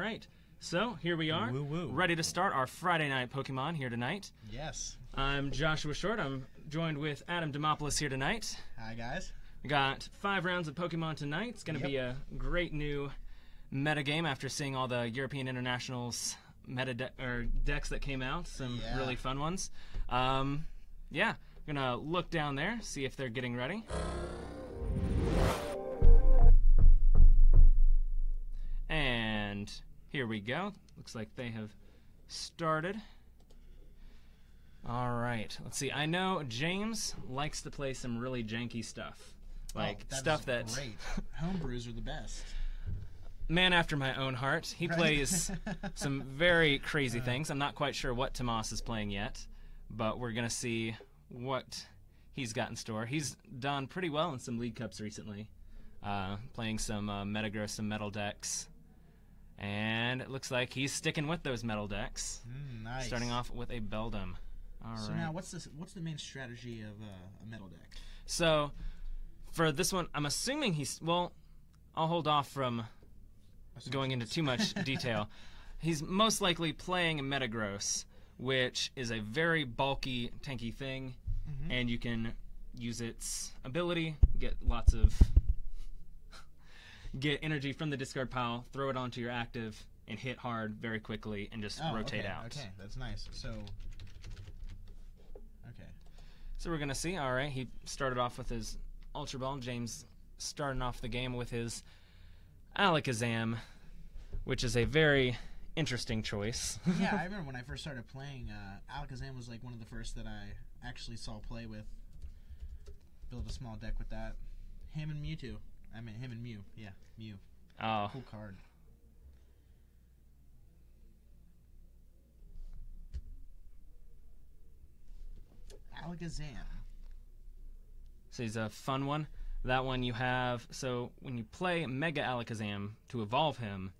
right. So, here we are, ready to start our Friday night Pokemon here tonight. Yes. I'm Joshua Short. I'm joined with Adam Demopoulos here tonight. Hi, guys. We got 5 rounds of Pokemon tonight. It's going to be a great new meta game after seeing all the European Internationals decks that came out. Some really fun ones. Yeah, I'm going to look down there, see if they're getting ready. And here we go. Looks like they have started. All right, let's see. I know James likes to play some really janky stuff. Like stuff that's great. Homebrews are the best. Man after my own heart. He plays some very crazy things. I'm not quite sure what Tomas is playing yet, but we're going to see what he's got in store. He's done pretty well in some League Cups recently, playing some Metagross, some metal decks. And it looks like he's sticking with those metal decks. Nice. Starting off with a Beldum. All right. So now, what's the main strategy of a metal deck? So, for this one, I'm assuming he's... Well, I'll hold off from going into too much detail. He's most likely playing a Metagross, which is a very bulky, tanky thing, and you can use its ability, get energy from the discard pile, throw it onto your active, and hit hard very quickly, and just rotate out. Okay, that's nice. So we're going to see. All right, he started off with his Ultra Ball. James starting off the game with his Alakazam, which is a very interesting choice. Yeah, I remember when I first started playing, Alakazam was like one of the first that I actually saw play with. Build a small deck with that. Him and Mewtwo. I mean, him and Mew. Yeah, Mew. Oh. Cool card. Alakazam. So he's a fun one. That one you have... So when you play Mega Alakazam to evolve him,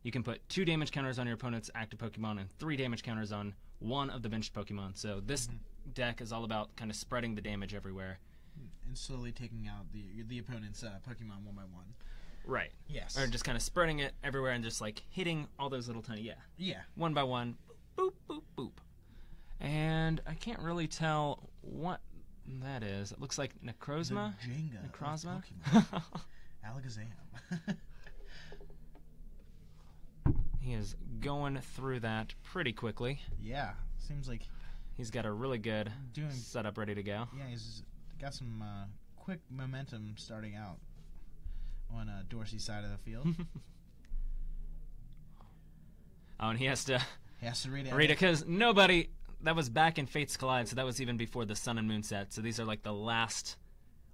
you can put 2 damage counters on your opponent's active Pokemon and 3 damage counters on one of the benched Pokemon. So this deck is all about kind of spreading the damage everywhere. And slowly taking out the opponent's Pokemon one by one. Right. Yes. Or just kind of spreading it everywhere and just like hitting all those little tiny... Yeah. One by one. Boop, boop, boop. And I can't really tell what that is. It looks like Necrozma? Necrozma? Alakazam. He is going through that pretty quickly. Yeah. Seems like he's got a really good setup ready to go. Yeah, he's got some quick momentum starting out on Dorsey's side of the field. Oh, and he has to read it because nobody... That was back in Fates Collide, so that was even before the Sun and Moon set. So these are like the last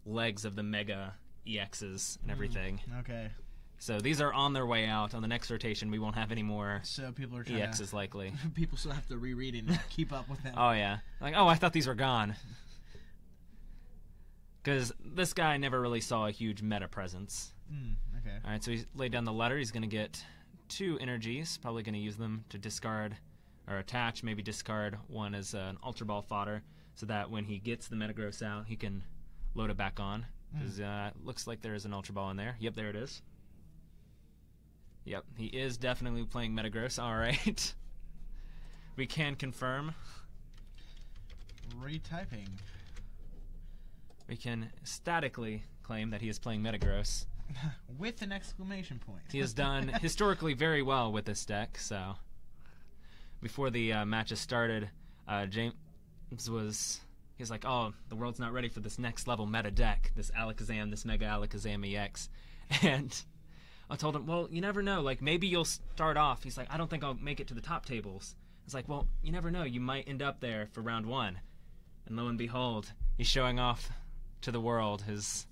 legs of the Mega EXs and everything. Okay. So these are on their way out. On the next rotation, we won't have any more people are EXs likely. People still have to reread and keep up with them. Oh, yeah. Like, oh, I thought these were gone. Because this guy never really saw a huge meta presence. Okay. All right, so he's laid down the letter. He's going to get 2 energies. Probably going to use them to discard or attach, maybe discard one as an Ultra Ball fodder so that when he gets the Metagross out, he can load it back on. Because looks like there is an Ultra Ball in there. Yep, there it is. Yep, he is definitely playing Metagross. All right. We can confirm. Retyping. We can statically claim that he is playing Metagross. With an exclamation point. He has done historically very well with this deck, so... Before the matches started, James was... He was like, oh, the world's not ready for this next level meta deck, this Alakazam, this Mega Alakazam EX. And I told him, well, you never know. Like, maybe you'll start off. He's like, I don't think I'll make it to the top tables. It's like, well, you never know. You might end up there for round 1. And lo and behold, he's showing off to the world his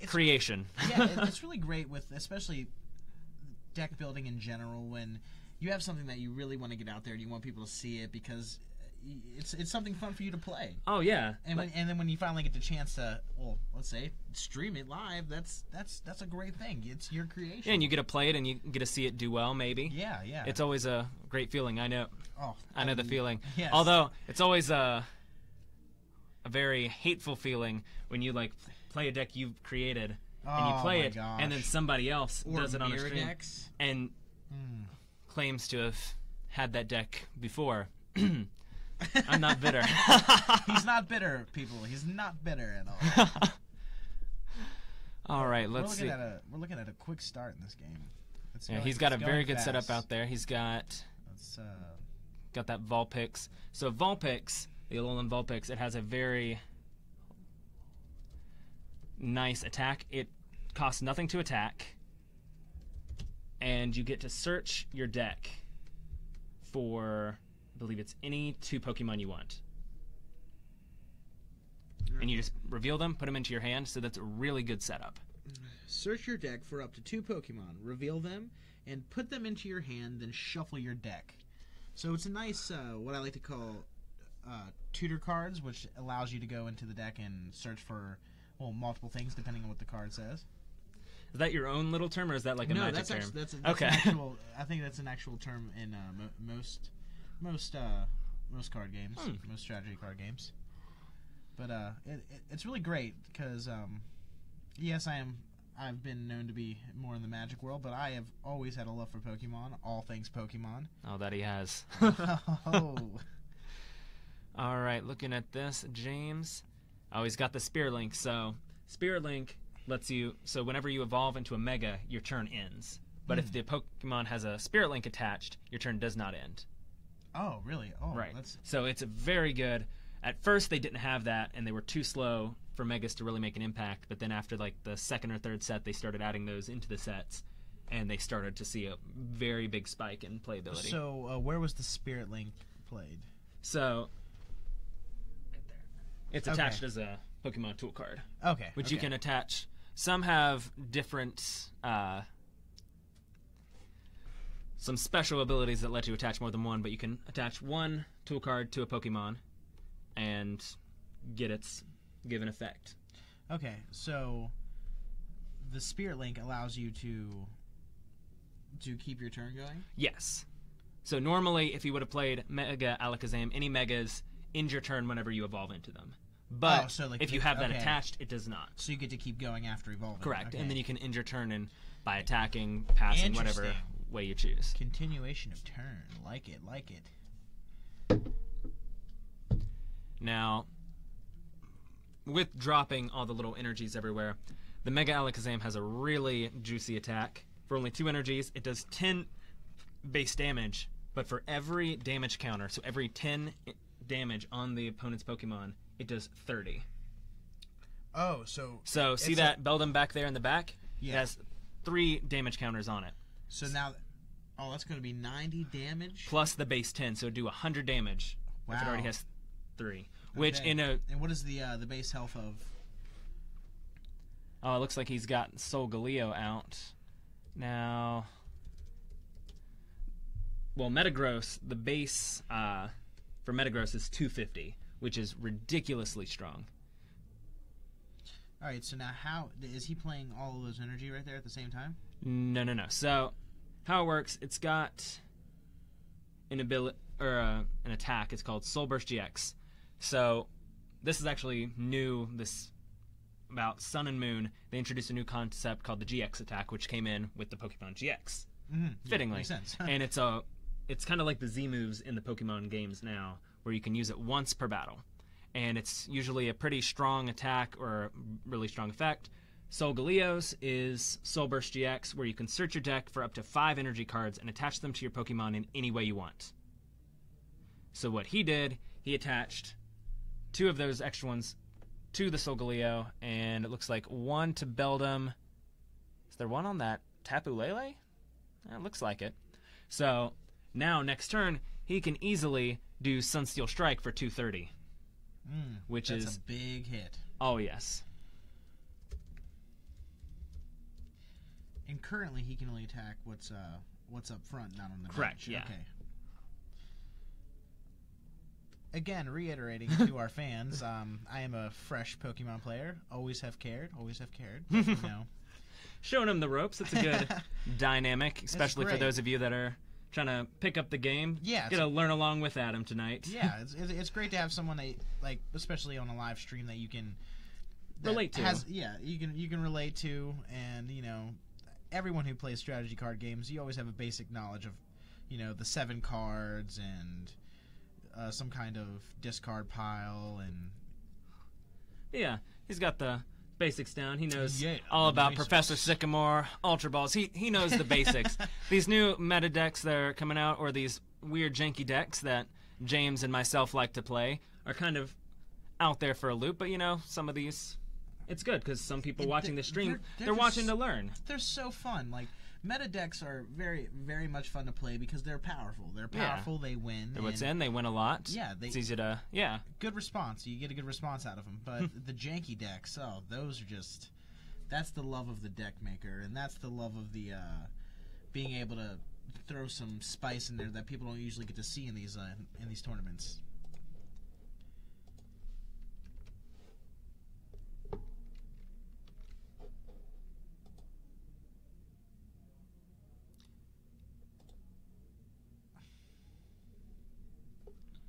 creation. Yeah, it's really great with, especially deck building in general, when you have something that you really want to get out there and you want people to see it because it's something fun for you to play. Oh yeah. And then when you finally get the chance to, well, let's say stream it live, that's a great thing. It's your creation. Yeah, and you get to play it and you get to see it do well, maybe. Yeah, yeah. It's always a great feeling. I know. Oh, I know the feeling. Yes. Although it's always a very hateful feeling when you like play a deck you've created and you play my it, gosh. and then somebody else Or does it on a mirror stream decks. and claims to have had that deck before. I'm not bitter. He's not bitter, people. He's not bitter at all. All right, let's see. We're looking at a quick start in this game. Yeah, he's got a very good setup out there. He's got that Vulpix. So Vulpix, the Alolan Vulpix, it has a very nice attack. It costs nothing to attack, and you get to search your deck for, I believe it's any 2 Pokemon you want. And you just reveal them, put them into your hand, so that's a really good setup. Search your deck for up to 2 Pokemon, reveal them, and put them into your hand, then shuffle your deck. So it's a nice, what I like to call tutor cards, which allows you to go into the deck and search for, well, multiple things depending on what the card says. Is that your own little term, or is that like a magic term? No, that's okay. An actual, I think that's an actual term in most card games, most strategy card games. But it's really great because, yes, I've been known to be more in the Magic world, but I have always had a love for Pokemon, all things Pokemon. Oh, that he has. Oh. All right, looking at this, James. Oh, he's got the Spirit Link. So Spirit Link lets you, so whenever you evolve into a Mega, your turn ends. But if the Pokemon has a Spirit Link attached, your turn does not end. Oh, really? Oh, right. So it's a very good. At first, they didn't have that, and they were too slow for Megas to really make an impact. But then after like the second or third set, they started adding those into the sets, and they started to see a very big spike in playability. So where was the Spirit Link played? So right there. It's attached as a Pokemon tool card. Okay. Which you can attach. Some have different, some special abilities that let you attach more than one, but you can attach one tool card to a Pokemon and get its given effect. Okay, so the Spirit Link allows you to keep your turn going? Yes. So normally, if you would have played Mega Alakazam, any Megas end your turn whenever you evolve into them. But so like if you have that attached, it does not. So you get to keep going after evolving. Correct, okay. and then you can end your turn by attacking, passing, whatever way you choose. Continuation of turn. Like it. Now, with dropping all the little energies everywhere, the Mega Alakazam has a really juicy attack. For only 2 energies, it does 10 base damage, but for every damage counter, so every 10 damage on the opponent's Pokemon, it does 30. Oh, so... So, see that Beldum back there in the back? Yeah. It has 3 damage counters on it. So now... Oh, that's going to be 90 damage? Plus the base 10, so it'd do 100 damage if it already has 3. Which in a... And what is the base health of... Oh, it looks like he's got Solgaleo out. Now... Well, Metagross, the base for Metagross is 250, which is ridiculously strong. Alright, so now how... Is he playing all of those energy right there at the same time? No. So, how it works, it's got an ability... Or an attack. It's called Soul Burst GX. So, this is actually new. About Sun and Moon, they introduced a new concept called the GX attack, which came in with the Pokemon GX. Fittingly. Makes sense. And it's kind of like the Z moves in the Pokemon games now, where you can use it once per battle. And it's usually a pretty strong attack or a really strong effect. Solgaleo's is Soul Burst GX, where you can search your deck for up to 5 energy cards and attach them to your Pokemon in any way you want. So what he did, he attached 2 of those extra ones to the Solgaleo, and it looks like 1 to Beldum. Is there 1 on that Tapu Lele? It looks like it. So now next turn, he can easily do Sunsteel Strike for 230. Which is a big hit. Oh, yes. And currently he can only attack what's up front, not on the Correct, bench. yeah. Okay. Again, reiterating to our fans, I am a fresh Pokemon player. Always have cared. But, you know. Showing him the ropes. It's a good dynamic, especially for those of you that are trying to pick up the game. Yeah. Get to learn along with Adam tonight. Yeah, it's great to have someone that, like, especially on a live stream, that you can relate to. You can relate to, and everyone who plays strategy card games, you always have a basic knowledge of the 7 cards and some kind of discard pile, and yeah, he's got the basics down. He knows all about Professor Sycamore, Ultra Balls. He knows the basics. These new meta decks that are coming out, or these weird janky decks that James and myself like to play, are kind of out there for a loop. But some of these, it's good because some people watching the stream, they're watching to learn. They're so fun. Like, meta decks are very, very much fun to play because they're powerful. They're powerful. They win. They're what's in. They win a lot. Yeah, it's easy to good response. You get a good response out of them. But the janky decks, those are just, that's the love of the deck maker, and that's the love of the being able to throw some spice in there that people don't usually get to see in these tournaments.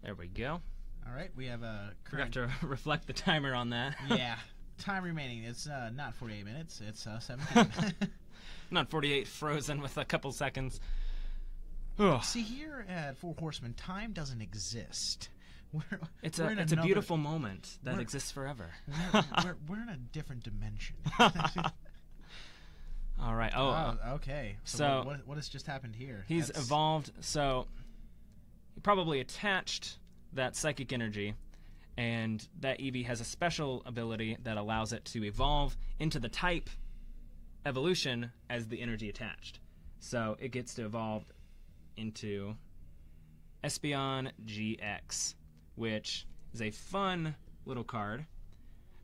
There we go. All right, we have a current... We have to reflect the timer on that. Yeah, time remaining. It's not 48 minutes. It's 17. Not 48, frozen with a couple seconds. See, here at Four Horsemen, time doesn't exist. It's a beautiful moment that exists forever. We're in a different dimension. All right. Okay. So what has just happened here? He's evolved. So he probably attached that psychic energy, and that Eevee has a special ability that allows it to evolve into the type evolution as the energy attached. So it gets to evolve into Espeon GX, which is a fun little card.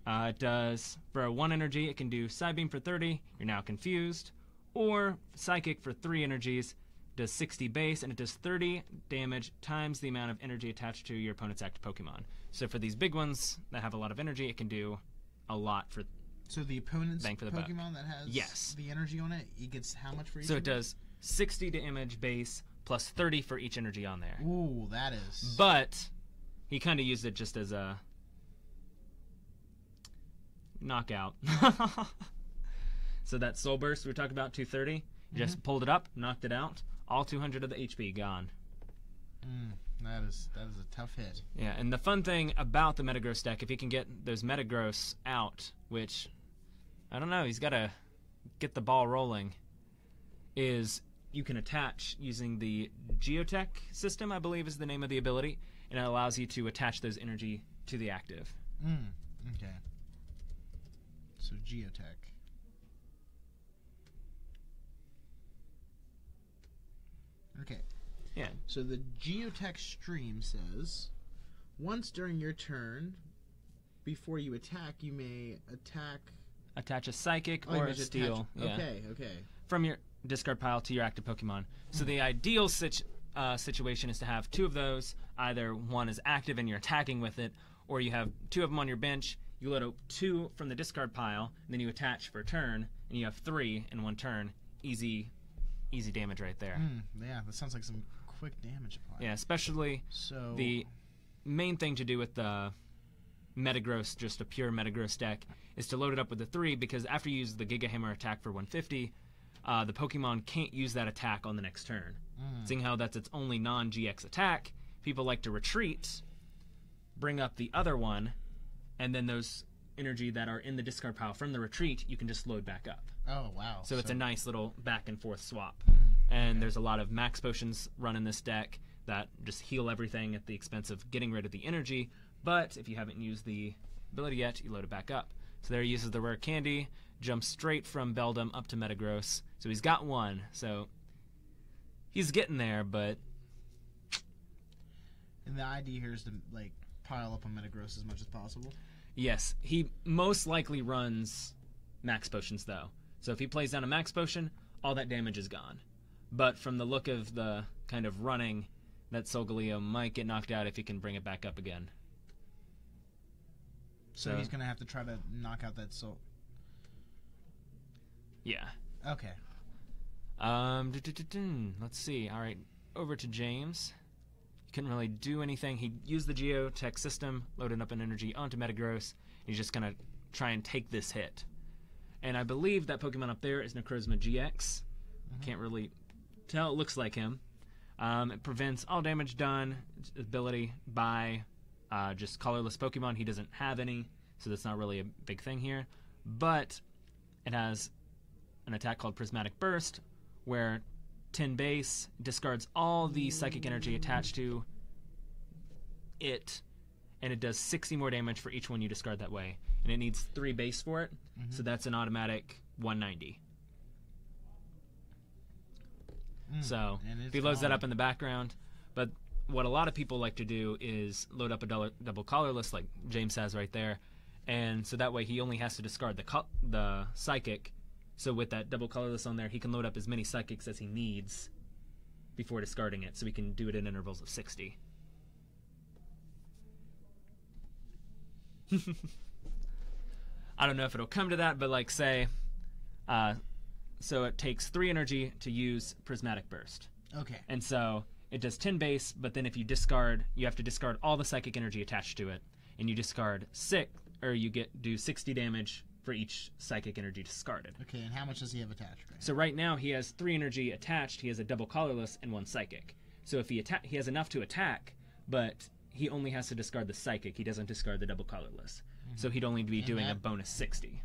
It does, for a 1 energy, it can do Psybeam for 30, you're now confused, or Psychic for 3 energies, does 60 base, and it does 30 damage times the amount of energy attached to your opponent's active Pokemon. So for these big ones that have a lot of energy, it can do a lot for So the opponent's bang for the Pokemon that has the energy on it, he gets how much for each? So it does 60 damage base plus 30 for each energy on there. Ooh, that is... But he kind of used it just as a knockout. So that Soul Burst we were talking about, 230, just pulled it up, knocked it out. All 200 of the HP gone. That is a tough hit. Yeah, and the fun thing about the Metagross deck, if he can get those Metagross out, which, I don't know, he's got to get the ball rolling, is you can attach using the Geotech system, I believe is the name of the ability, and it allows you to attach those energy to the active. Okay. So Geotech. Okay. Yeah. So the Geotech stream says, once during your turn, before you attack, you may attach a Psychic or a Steel. Okay. From your discard pile to your active Pokemon. So the ideal situation is to have 2 of those. Either one is active and you're attacking with it, or you have 2 of them on your bench. You load up 2 from the discard pile, and then you attach for a turn, and you have 3 in 1 turn. Easy damage right there. Yeah, that sounds like some quick damage apply. Yeah, especially the main thing to do with the Metagross, just a pure Metagross deck, is to load it up with the 3, because after you use the Giga Hammer attack for 150, the Pokemon can't use that attack on the next turn. Seeing how that's its only non-GX attack, people like to retreat, bring up the other one, and then those energy that are in the discard pile from the retreat, you can just load back up. Oh, wow. So it's a nice little back and forth swap. And there's a lot of max potions run in this deck that just heal everything at the expense of getting rid of the energy. But if you haven't used the ability yet, you load it back up. So there he uses the rare candy, jumps straight from Beldum up to Metagross. So he's got 1. So he's getting there, but... And the idea here is to, pile up on Metagross as much as possible? Yes. He most likely runs max potions, though. So if he plays down a max potion, all that damage is gone. But from the look of the kind of running, that Solgaleo might get knocked out if he can bring it back up again. So he's going to have to try to knock out that Soul. Yeah. Okay. Let's see. All right, over to James. He couldn't really do anything. He used the Geotech system, loaded up an energy onto Metagross. He's just going to try and take this hit. And I believe that Pokemon up there is Necrozma GX. Can't really tell. It looks like him. It prevents all damage done, ability, by just colorless Pokemon. He doesn't have any, so that's not really a big thing here. But it has an attack called Prismatic Burst, where 10 base discards all the psychic energy attached to it, and it does 60 more damage for each one you discard that way. And it needs 3 base for it, so that's an automatic 190. So if he loads that up in the background, but what a lot of people like to do is load up a double colorless, like James has right there, and so that way he only has to discard the psychic. So with that double colorless on there, he can load up as many psychics as he needs before discarding it, so he can do it in intervals of 60. I don't know if it'll come to that, but like say, so it takes 3 energy to use Prismatic Burst. Okay. And so it does 10 base, but then if you discard, you have to discard all the psychic energy attached to it, and you discard 6, or you do 60 damage for each psychic energy discarded. Okay, and how much does he have attached? Right? So right now he has 3 energy attached. He has a double colorless and 1 psychic. So if he has enough to attack, but he only has to discard the psychic. He doesn't discard the double colorless. So he'd only be doing a bonus 60.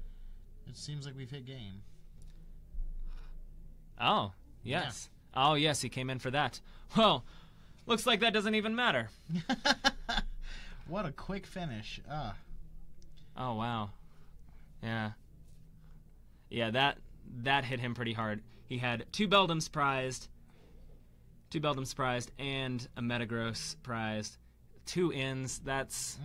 It seems like we've hit game. Oh, yes. Yeah. Oh, yes, he came in for that. Well, looks like that doesn't even matter. What a quick finish. Oh, wow. Yeah. Yeah, that hit him pretty hard. He had 2 Beldums prized, and a Metagross prized. 2 ins. That's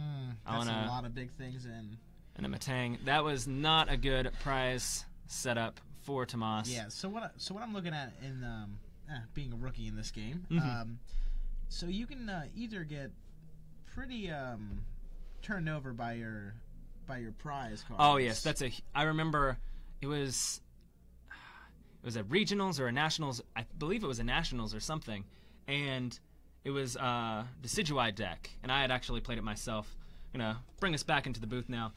a lot of big things in. And a Metang. That was not a good prize setup for Tomas. Yeah. So what I'm looking at in being a rookie in this game, so you can either get pretty turned over by your prize cards. Oh yes, I remember it was a regionals or a nationals. I believe it was a nationals or something, and it was a Decidueye deck, and I had actually played it myself. I'm gonna bring us back into the booth now.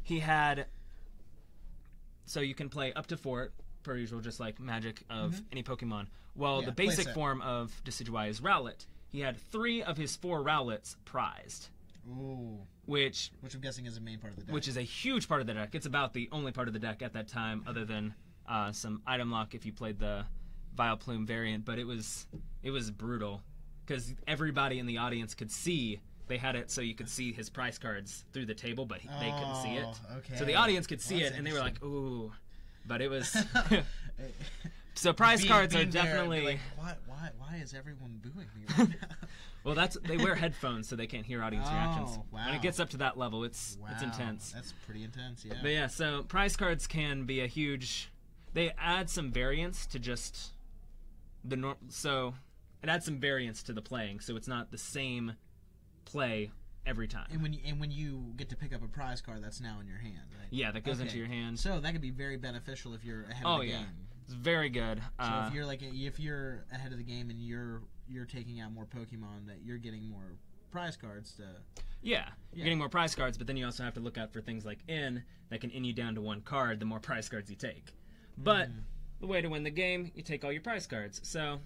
He had, so you can play up to 4 per usual, just like Magic of any Pokemon. Well, the basic form of Decidueye is Rowlet. He had 3 of his 4 Rowlets prized. Ooh. Which I'm guessing is a main part of the deck. Which is a huge part of the deck. It's about the only part of the deck at that time, other than some item lock if you played the Vileplume variant. But it was brutal because everybody in the audience could see. They had it so you could see his prize cards through the table, but they couldn't see it. Okay. So the audience could see it, and they were like, "Ooh," but it was. So prize cards are definitely. Like, why is everyone booing me right now? Well, they wear headphones so they can't hear audience reactions. Wow. When it gets up to that level, it's intense. That's pretty intense, yeah. But yeah, so prize cards can be a huge. They add some variance to just the so it adds some variance to the playing, so it's not the same play every time. And when you get to pick up a prize card, that's now in your hand, right? Yeah, that goes into your hand. So that could be very beneficial if you're ahead of the game. It's very good. So if you're ahead of the game and you're taking out more Pokemon, that you're getting more prize cards to. Yeah, you're getting more prize cards, but then you also have to look out for things like that can you down to 1 card the more prize cards you take. But the way to win the game, you take all your prize cards. So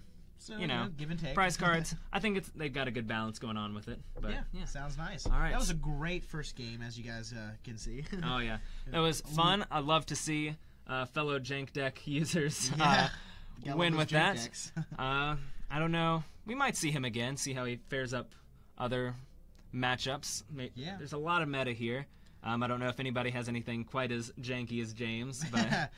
give and take. Prize cards. I think they've got a good balance going on with it. But yeah, sounds nice. All right, that was a great first game, as you guys can see. Oh yeah, that was fun. I love to see fellow jank deck users win with that. I don't know. We might see him again. See how he fares up other matchups. Yeah. There's a lot of meta here. I don't know if anybody has anything quite as janky as James, but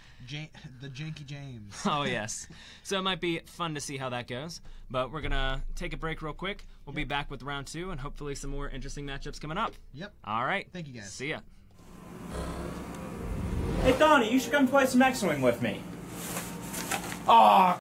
the janky James. Oh yes. So it might be fun to see how that goes. But we're gonna take a break real quick. We'll be back with round 2 and hopefully some more interesting matchups coming up. Yep. All right. Thank you guys. See ya. Hey Donnie, you should come play some X-Wing with me. Aw.